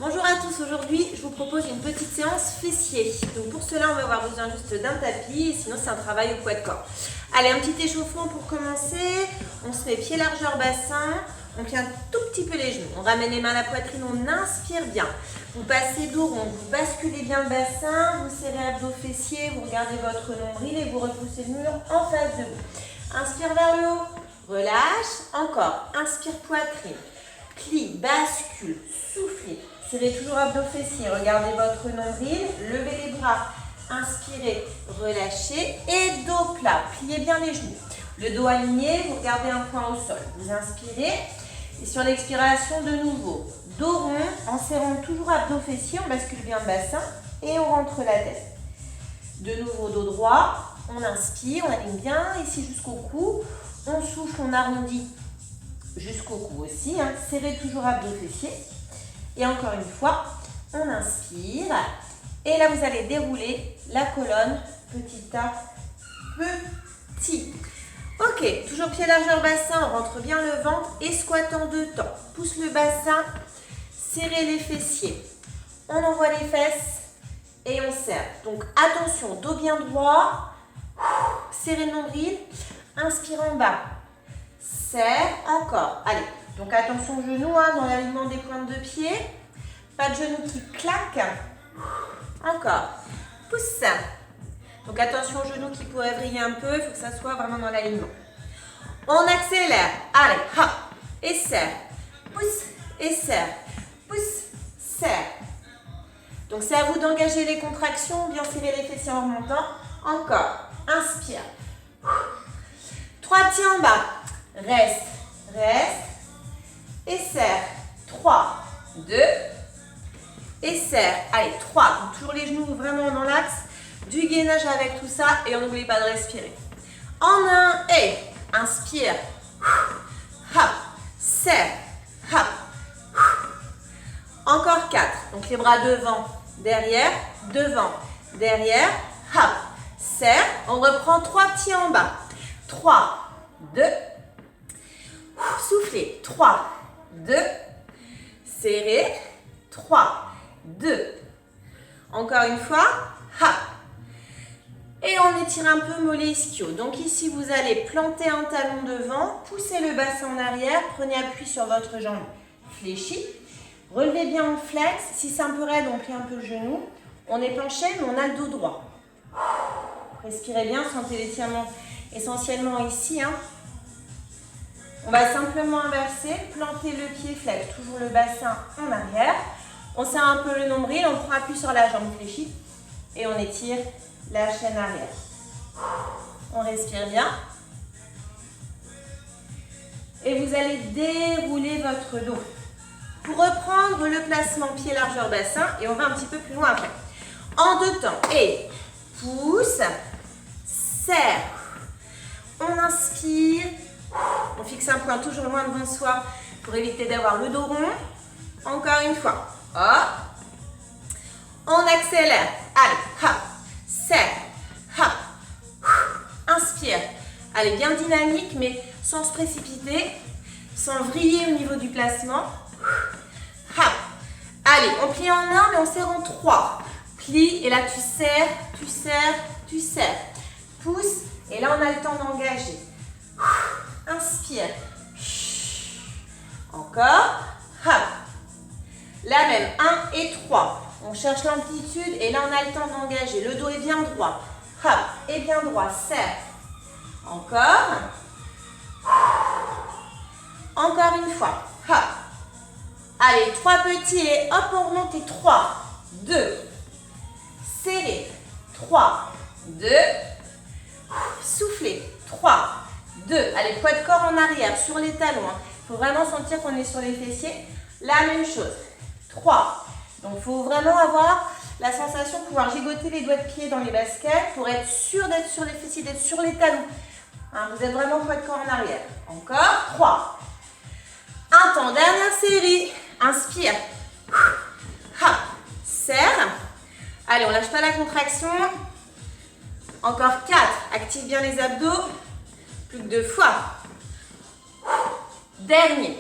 Bonjour à tous, aujourd'hui je vous propose une petite séance fessier. Donc pour cela on va avoir besoin juste d'un tapis, sinon c'est un travail au poids de corps. Allez, un petit échauffement pour commencer. On se met pied largeur bassin, on plie un tout petit peu les genoux. On ramène les mains à la poitrine, on inspire bien. Vous passez dos rond, vous basculez bien le bassin, vous serrez abdos fessiers, vous regardez votre nombril et vous repoussez le mur en face de vous. Inspire vers le haut, relâche, encore, inspire poitrine, plie, bascule, soufflez. Serrez toujours abdos fessiers, regardez votre nombril, levez les bras, inspirez, relâchez et dos plat, pliez bien les genoux. Le dos aligné, vous regardez un point au sol, vous inspirez et sur l'expiration de nouveau, dos rond, en serrant toujours abdos fessiers, on bascule bien le bassin et on rentre la tête. De nouveau dos droit, on inspire, on aligne bien ici jusqu'au cou, on souffle, on arrondit jusqu'au cou aussi, serrez toujours abdos fessiers. Et encore une fois, on inspire. Et là, vous allez dérouler la colonne petit à petit. Ok, toujours pied largeur bassin, on rentre bien le ventre et squat en deux temps. Pousse le bassin, serrez les fessiers. On envoie les fesses et on serre. Donc attention, dos bien droit, serrez le nombril, inspire en bas. Serre, encore. Allez, donc attention aux genoux dans l'alignement des pointes de pied. Pas de genoux qui claquent. Encore. Pousse. Donc attention aux genoux qui pourraient vriller un peu. Il faut que ça soit vraiment dans l'alignement. On accélère. Allez, hop. Et serre. Pousse et serre. Pousse, serre. Donc c'est à vous d'engager les contractions. Bien serrer les fessiers en remontant. Encore. Inspire. 3 pieds en bas. Reste, reste, et serre. 3, 2, et serre. Allez, 3. Donc toujours les genoux vraiment dans l'axe. Du gainage avec tout ça et on n'oublie pas de respirer. En un, et inspire. Hop, serre. Hop. Encore 4. Donc les bras devant, derrière, hop, serre. On reprend 3 pieds en bas. 3, 2, soufflez, 3, 2, serrez, 3, 2, encore une fois, hop. Et on étire un peu mollet ischio. Donc ici, vous allez planter un talon devant, pousser le bassin en arrière, prenez appui sur votre jambe fléchie, relevez bien en flex. Si c'est un peu raide, on plie un peu le genou. On est penché, mais on a le dos droit. Respirez bien, sentez l'étirement essentiellement ici. On va simplement inverser, planter le pied flex, toujours le bassin en arrière. On serre un peu le nombril, on prend appui sur la jambe fléchie et on étire la chaîne arrière. On respire bien. Et vous allez dérouler votre dos. Pour reprendre le placement pied largeur bassin, et on va un petit peu plus loin après. En deux temps, et pousse, serre. On inspire. On fixe un point toujours loin devant soi pour éviter d'avoir le dos rond. Encore une fois. Hop. On accélère. Allez, hop. Serre. Hop. Inspire. Allez, bien dynamique, mais sans se précipiter, sans vriller au niveau du placement. Hop. Allez, on plie en un, mais on serre en 3. Plie, et là tu serres, tu serres, tu serres. Pousse, et là on a le temps d'engager. Inspire. Encore. Hop. La même. 1 et 3. On cherche l'amplitude et là on a le temps d'engager. Le dos est bien droit. Hop. Et bien droit. Serre. Encore. Encore une fois. Hop. Allez, 3 petits et hop, on remonte. Et 3, 2. Serrez. 3, 2. Soufflez. 3, 2. Allez, poids de corps en arrière, sur les talons. Il faut vraiment sentir qu'on est sur les fessiers. La même chose. 3. Donc, il faut vraiment avoir la sensation de pouvoir gigoter les doigts de pied dans les baskets pour être sûr d'être sur les fessiers, d'être sur les talons. Vous êtes vraiment poids de corps en arrière. Encore. 3. Un temps. Dernière série. Inspire. Hop. Serre. Allez, on ne lâche pas la contraction. Encore 4. Active bien les abdos. Plus que 2 fois. Dernier.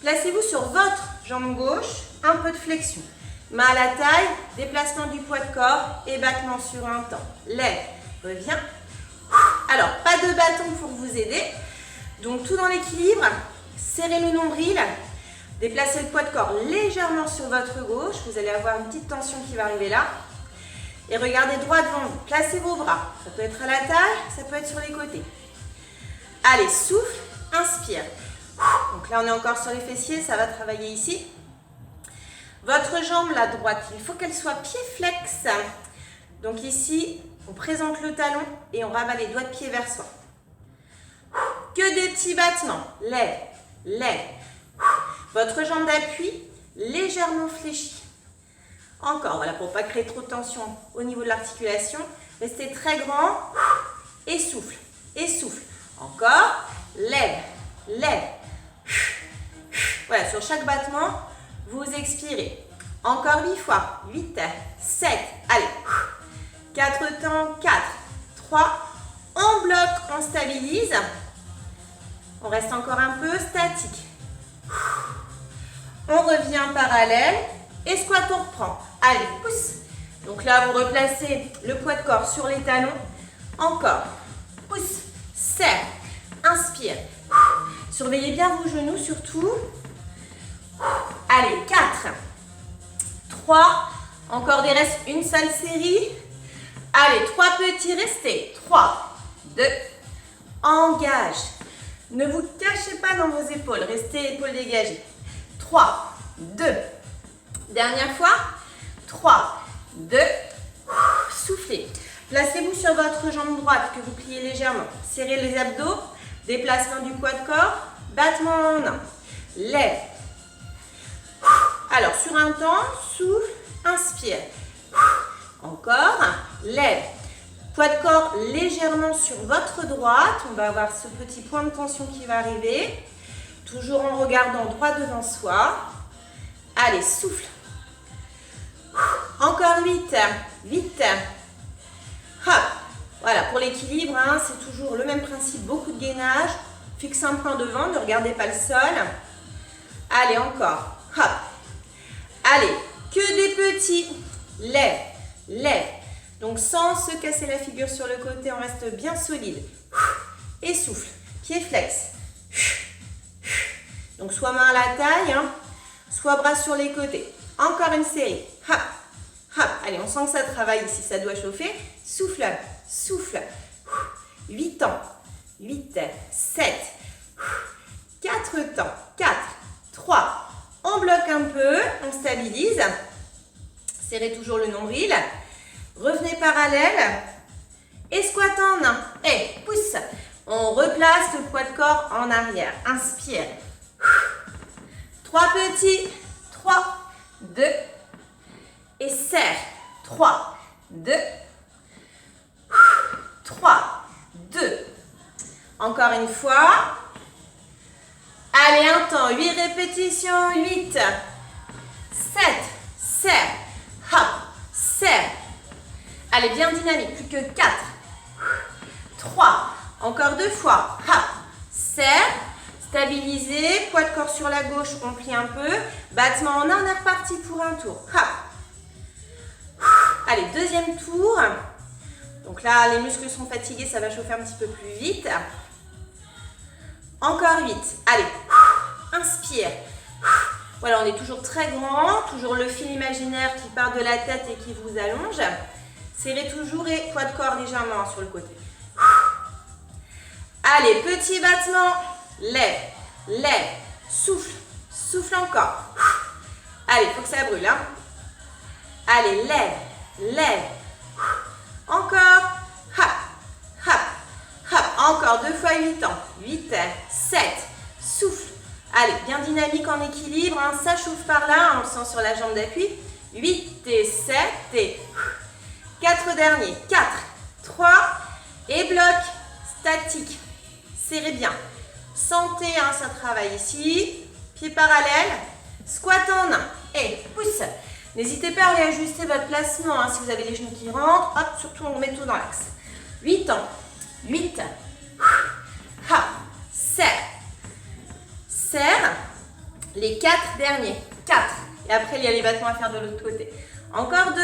Placez-vous sur votre jambe gauche, un peu de flexion. Main à la taille, déplacement du poids de corps et battement sur un temps. Lève, reviens. Alors, pas de bâton pour vous aider. Donc, tout dans l'équilibre. Serrez le nombril. Déplacez le poids de corps légèrement sur votre gauche. Vous allez avoir une petite tension qui va arriver là. Et regardez droit devant vous. Placez vos bras. Ça peut être à la taille, ça peut être sur les côtés. Allez, souffle, inspire. Donc là, on est encore sur les fessiers, ça va travailler ici. Votre jambe, la droite, il faut qu'elle soit pied flex. Donc ici, on présente le talon et on rabat les doigts de pied vers soi. Que des petits battements. Lève, lève. Votre jambe d'appui, légèrement fléchie. Encore, voilà, pour ne pas créer trop de tension au niveau de l'articulation. Restez très grand et souffle, et souffle. Encore, lève, lève. Voilà, sur chaque battement, vous expirez. Encore 8 fois. 8, 7, allez. 4 temps, 4, 3. On bloque, on stabilise. On reste encore un peu statique. On revient parallèle. Et squat, on reprend. Allez, pousse. Donc là, vous replacez le poids de corps sur les talons. Encore. Pousse. Serre. Inspire. Surveillez bien vos genoux surtout. Allez, 4. 3. Encore des restes. Une seule série. Allez, 3 petits. Restez. 3, 2. Engage. Ne vous cachez pas dans vos épaules. Restez épaules dégagées. 3, 2. Dernière fois. 3, 2. Soufflez. Placez-vous sur votre jambe droite que vous pliez légèrement. Serrez les abdos. Déplacement du poids de corps. Battement en un. Lève. Alors, sur un temps, souffle, inspire. Encore. Lève. Poids de corps légèrement sur votre droite. On va avoir ce petit point de tension qui va arriver. Toujours en regardant droit devant soi. Allez, souffle. Encore 8. 8. Hop. Voilà, pour l'équilibre, hein, c'est toujours le même principe. Beaucoup de gainage. Fixe un point devant, ne regardez pas le sol. Allez, encore. Hop. Allez, que des petits. Lève, lève. Donc, sans se casser la figure sur le côté, on reste bien solide. Et souffle. Pied flex. Donc, soit main à la taille, hein, soit bras sur les côtés. Encore une série. Hop, hop. Allez, on sent que ça travaille ici, ça doit chauffer. Souffle, souffle. 8 temps. 8, 7, 4 temps. 4, 3. On bloque un peu, on stabilise. Serrez toujours le nombril. Revenez parallèle. Et squat en un. Et pousse. On replace le poids de corps en arrière. Inspire. 3 petits. 3, 2. Et serre. 3, 2. 3, 2. Encore une fois. Allez, un temps. 8 répétitions. 8, 7, serre. Hop, serre. Allez, bien dynamique. Plus que 4, 3. Encore 2 fois. Hop, serre. Stabilisez. Poids de corps sur la gauche. On plie un peu. Battement en un. On est reparti pour un tour. Hop. Allez, deuxième tour. Donc là, les muscles sont fatigués, ça va chauffer un petit peu plus vite. Encore 8. Allez, inspire. Voilà, on est toujours très grand, toujours le fil imaginaire qui part de la tête et qui vous allonge. Serrez toujours et poids de corps légèrement sur le côté. Allez, petit battement. Lève, lève, souffle, souffle encore. Allez, il faut que ça brûle. Hein. Allez, lève, lève. Encore. Hop, hop, hop. Encore 2 fois 8 ans. 8, 7. Souffle. Allez, bien dynamique en équilibre. Hein. Ça chauffe par là. On le sent sur la jambe d'appui. 8 et 7 et 4 derniers. 4, 3 et bloc. Statique. Serrez bien. Sentez, hein, ça travaille ici. Pied parallèle. Squat en un. Et pousse. N'hésitez pas à réajuster votre placement hein, si vous avez les genoux qui rentrent. Hop, surtout on met tout dans l'axe. 8 ans. 8. Hop. Serre. Serre. Les 4 derniers. 4. Et après, il y a les battements à faire de l'autre côté. Encore 2.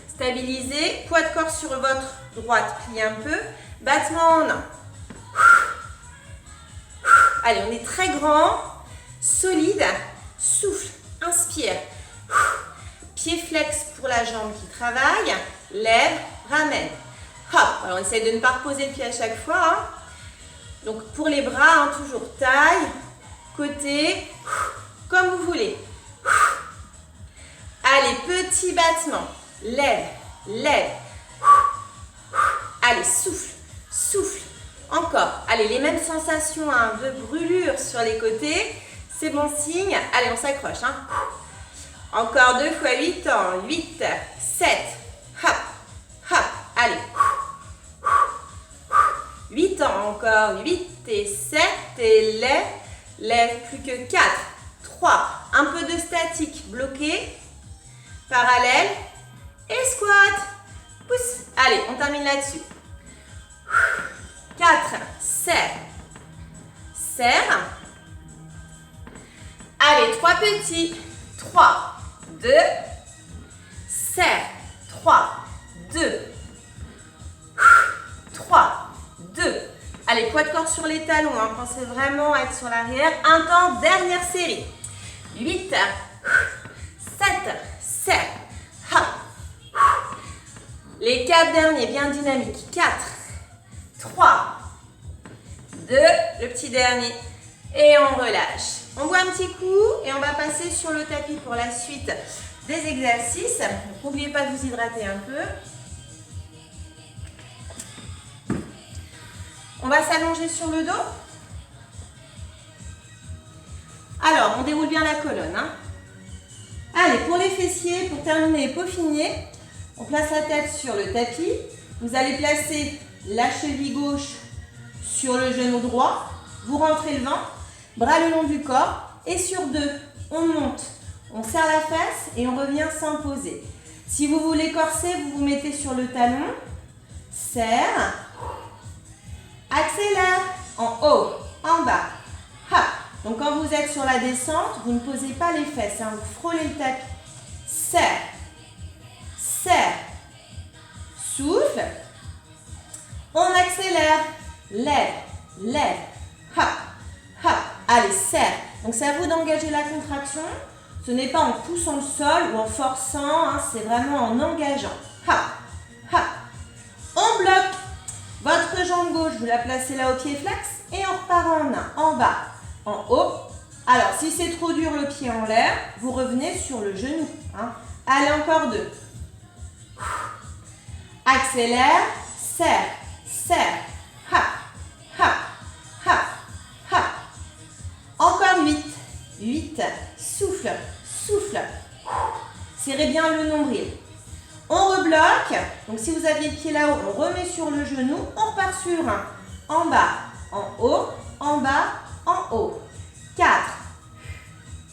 Stabilisez. Poids de corps sur votre droite. Pliez un peu. Battement en 1. Allez, on est très grand. Solide. Souffle. Inspire. Pied flex pour la jambe qui travaille. Lève. Ramène. Hop. Alors, on essaye de ne pas reposer le pied à chaque fois. Hein. Donc, pour les bras, hein, toujours taille, côté, comme vous voulez. Allez, petit battement. Lève, lève. Allez, souffle, souffle. Encore. Allez, les mêmes sensations hein, de brûlure sur les côtés. C'est bon signe. Allez, on s'accroche. Hein. Encore 2 fois 8 ans. 8, 7. Hop, hop. Allez. 8 ans encore. 8 et 7. Et lève. Lève plus que 4. 3. Un peu de statique. Bloqué. Parallèle. Et squat. Pousse. Allez, on termine là-dessus. 4. Serre. Serre. Allez, 3 petits. 3, 2. Serre. 3, 2. 3, 2. Allez, poids de corps sur les talons. Hein. Pensez vraiment à être sur l'arrière. Un temps, dernière série. 8, 7, serre. Hop. Les 4 derniers, bien dynamiques. 4, 3, 2, le petit dernier. Et on relâche. On boit un petit coup et on va passer sur le tapis pour la suite des exercices. N'oubliez pas de vous hydrater un peu. On va s'allonger sur le dos. Alors, on déroule bien la colonne. Hein. Allez, pour les fessiers, pour terminer et peaufiner, on place la tête sur le tapis. Vous allez placer la cheville gauche sur le genou droit. Vous rentrez le ventre, bras le long du corps. Et sur 2, on monte. On serre la fesse et on revient sans poser. Si vous voulez corser, vous vous mettez sur le talon. Serre. Accélère. En haut, en bas. Hop. Donc quand vous êtes sur la descente, vous ne posez pas les fesses. Hein, vous frôlez le tapis. Serre. Serre. Souffle. On accélère. Lève. Lève. Hop. Hop. Allez, serre. Donc c'est à vous d'engager la contraction. Ce n'est pas en poussant le sol ou en forçant. Hein, c'est vraiment en engageant. Hop. Hop. On bloque. Votre jambe gauche, vous la placez là au pied flex. Et on repart en 1. En bas. En haut. Alors, si c'est trop dur le pied en l'air, vous revenez sur le genou. Hein. Allez, encore 2. Accélère. Serre. Serre. Hop. Hop. Hop. Hop. Encore 8. 8. Souffle. Souffle. Serrez bien le nombril. On rebloque. Donc, si vous aviez le pied là-haut, on remet sur le genou. On repart sur 1. En bas. En haut. En bas. En haut. 4.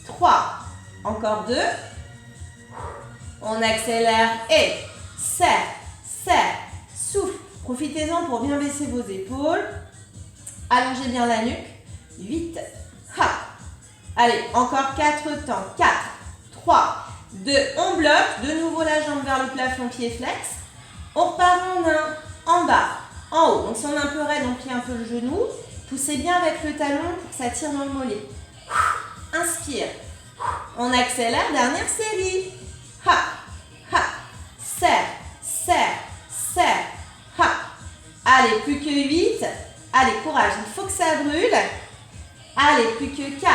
3. Encore 2. On accélère et serre. Serre. Souffle. Profitez-en pour bien baisser vos épaules. Allongez bien la nuque. 8. Hop. Allez, encore 4 temps. 4, 3, 2. On bloque. De nouveau la jambe vers le plafond, pied flex. On repart en 1. En bas. En haut. Donc si on est un peu raide, on plie un peu le genou. Poussez bien avec le talon pour que ça tire dans le mollet. Inspire. On accélère. Dernière série. Hop. Hop. Serre. Serre. Serre. Hop. Allez, plus que 8. Allez, courage. Il faut que ça brûle. Allez, plus que 4,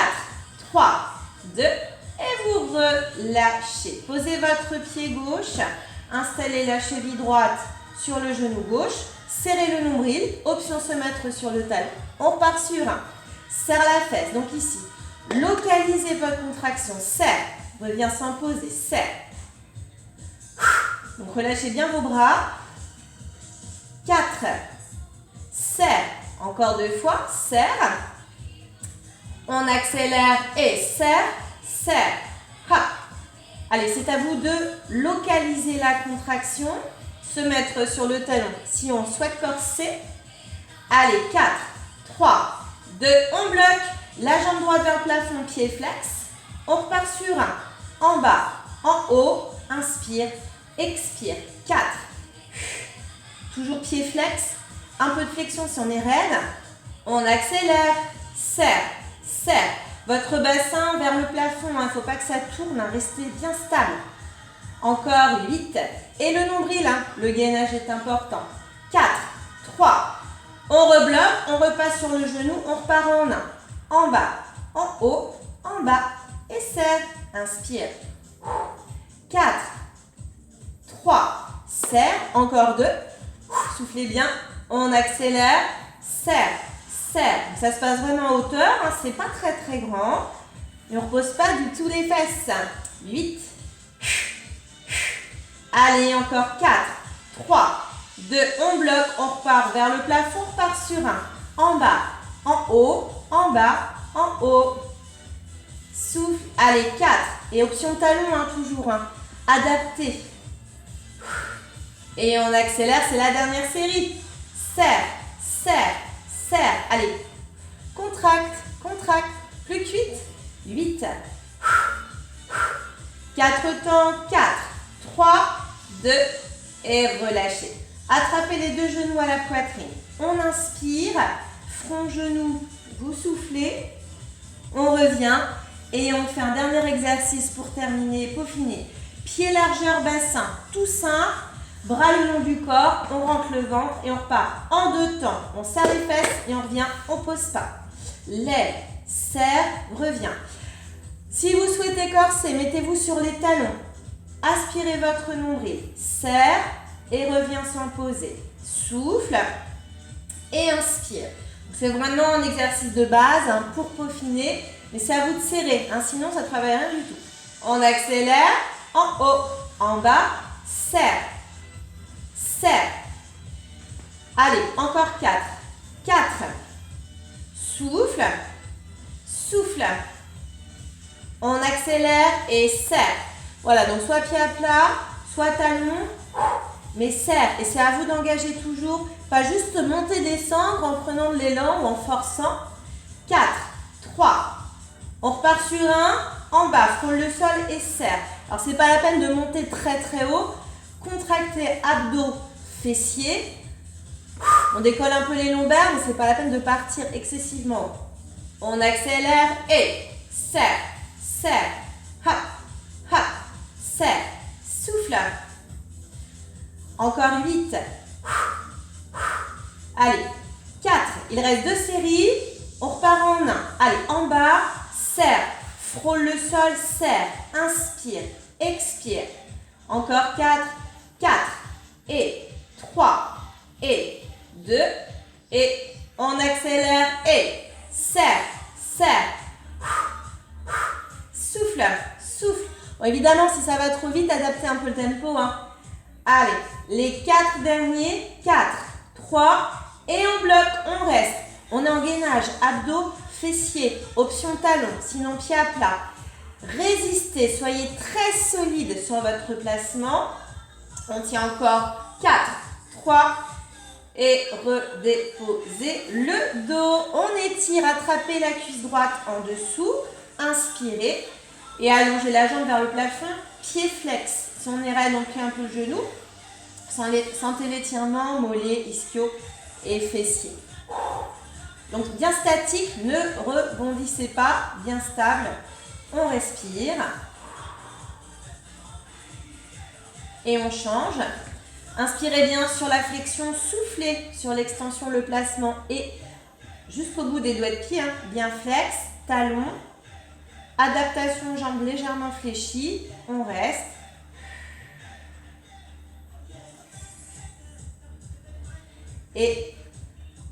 3, 2. Et vous relâchez. Posez votre pied gauche. Installez la cheville droite sur le genou gauche. Serrez le nombril. Option se mettre sur le talon. On part sur 1. Serre la fesse. Donc ici, localisez votre contraction. Serre. Reviens sans poser. Serre. Donc relâchez bien vos bras. 4. Serre. Encore 2 fois. Serre. On accélère et serre. Serre. Hop. Allez, c'est à vous de localiser la contraction. Se mettre sur le talon si on souhaite corser. Allez, 4, 3, 2, on bloque. La jambe droite vers le plafond, pied flex. On repart sur 1. En bas, en haut. Inspire, expire. 4. Toujours pied flex. Un peu de flexion si on est raide. On accélère. Serre, serre. Votre bassin vers le plafond. Il ne faut pas que ça tourne. Restez bien stable. Encore 8. Et le nombril, le gainage est important. 4, 3. On rebloque, on repasse sur le genou, on repart en 1. En bas, en haut, en bas. Et serre. Inspire. 4, 3. Serre. Encore 2. Soufflez bien. On accélère. Serre, serre. Ça se passe vraiment en hauteur. C'est pas très très grand. Et on ne repose pas du tout les fesses. 8. Allez, encore 4, 3, 2, on bloque, on repart vers le plafond, on repart sur 1. En bas, en haut, en bas, en haut. Souffle, allez, 4. Et option talon, toujours. Adapté. Et on accélère, c'est la dernière série. Serre, serre, serre. Allez, contracte, contracte. Plus que 8. 8. 4 temps, 4. 3, 2 et relâchez. Attrapez les deux genoux à la poitrine. On inspire, front, genou, vous soufflez. On revient et on fait un dernier exercice pour terminer, peaufiner. Pied largeur bassin, tout simple. Bras le long du corps, on rentre le ventre et on repart en 2 temps. On serre les fesses et on revient, on ne pose pas. Lève, serre, revient. Si vous souhaitez corser, mettez-vous sur les talons. Aspirez votre nombril, serre et revient sans poser. Souffle et inspire. C'est vraiment un exercice de base pour peaufiner, mais c'est à vous de serrer, sinon ça ne travaille rien du tout. On accélère, en haut, en bas, serre, serre. Allez, encore 4. 4. Souffle, souffle. On accélère et serre. Voilà, donc soit pied à plat, soit talon, mais serre. Et c'est à vous d'engager toujours, pas juste monter, descendre en prenant de l'élan ou en forçant. 4, 3. On repart sur 1, en bas, frôle le sol et serre. Alors, c'est pas la peine de monter très très haut. Contractez abdos, fessiers. On décolle un peu les lombaires, mais c'est pas la peine de partir excessivement haut. On accélère et serre, serre, hop, hop. Serre, souffle. Encore 8. Allez, 4. Il reste 2 séries. On repart en 1. Allez, en bas, serre. Frôle le sol, serre. Inspire, expire. Encore 4. 4. Et 3. Et 2. Et on accélère. Et serre, serre. Souffle, souffle. Bon, évidemment, si ça va trop vite, adaptez un peu le tempo. Allez, les 4 derniers. 4, 3, et on bloque, on reste. On est en gainage, abdos, fessiers, option talon, sinon pied à plat. Résistez, soyez très solide sur votre placement. On tient encore 4, 3, et redéposez le dos. On étire, attrapez la cuisse droite en dessous, inspirez. Et allongez la jambe vers le plafond, pied flex. Si on est raide, on plie un peu le genou. Sentez l'étirement, mollet, ischio et fessier. Donc bien statique, ne rebondissez pas, bien stable. On respire. Et on change. Inspirez bien sur la flexion, soufflez sur l'extension, le placement et jusqu'au bout des doigts de pied. Bien flex, talon. Adaptation, jambes légèrement fléchies. On reste. Et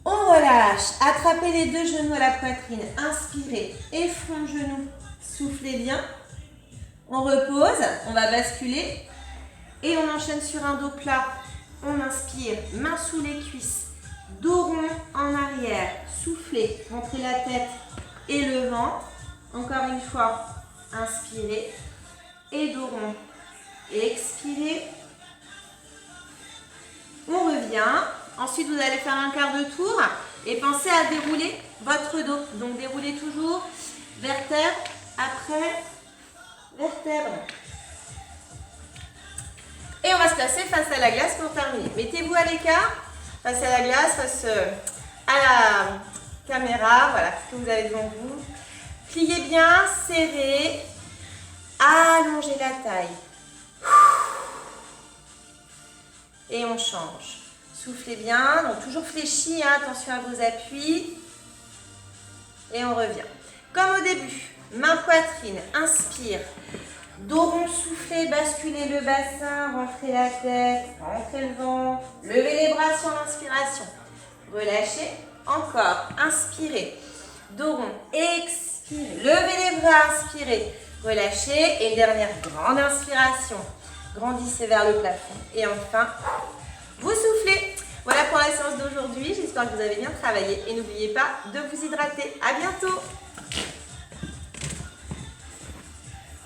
on relâche. Attrapez les deux genoux à la poitrine. Inspirez. Et front, genou. Soufflez bien. On repose. On va basculer. Et on enchaîne sur un dos plat. On inspire. Main sous les cuisses. Dos rond en arrière. Soufflez. Rentrez la tête et le ventre. Encore une fois, inspirez et dos rond. Expirez. On revient. Ensuite, vous allez faire un quart de tour et pensez à dérouler votre dos. Donc, déroulez toujours vertèbre après vertèbres. Et on va se placer face à la glace pour terminer. Mettez-vous à l'écart, face à la glace, face à la caméra, voilà ce que vous avez devant vous. Pliez bien, serrez, allongez la taille. Et on change. Soufflez bien, donc toujours fléchi, hein, attention à vos appuis. Et on revient. Comme au début, main poitrine, inspire. Dos rond, soufflez, basculez le bassin, rentrez la tête, rentrez le ventre, levez les bras sur l'inspiration. Relâchez, encore, inspirez. Dos rond, expirez, levez les bras, inspirez, relâchez. Et une dernière grande inspiration. Grandissez vers le plafond. Et enfin, vous soufflez. Voilà pour la séance d'aujourd'hui. J'espère que vous avez bien travaillé. Et n'oubliez pas de vous hydrater. À bientôt.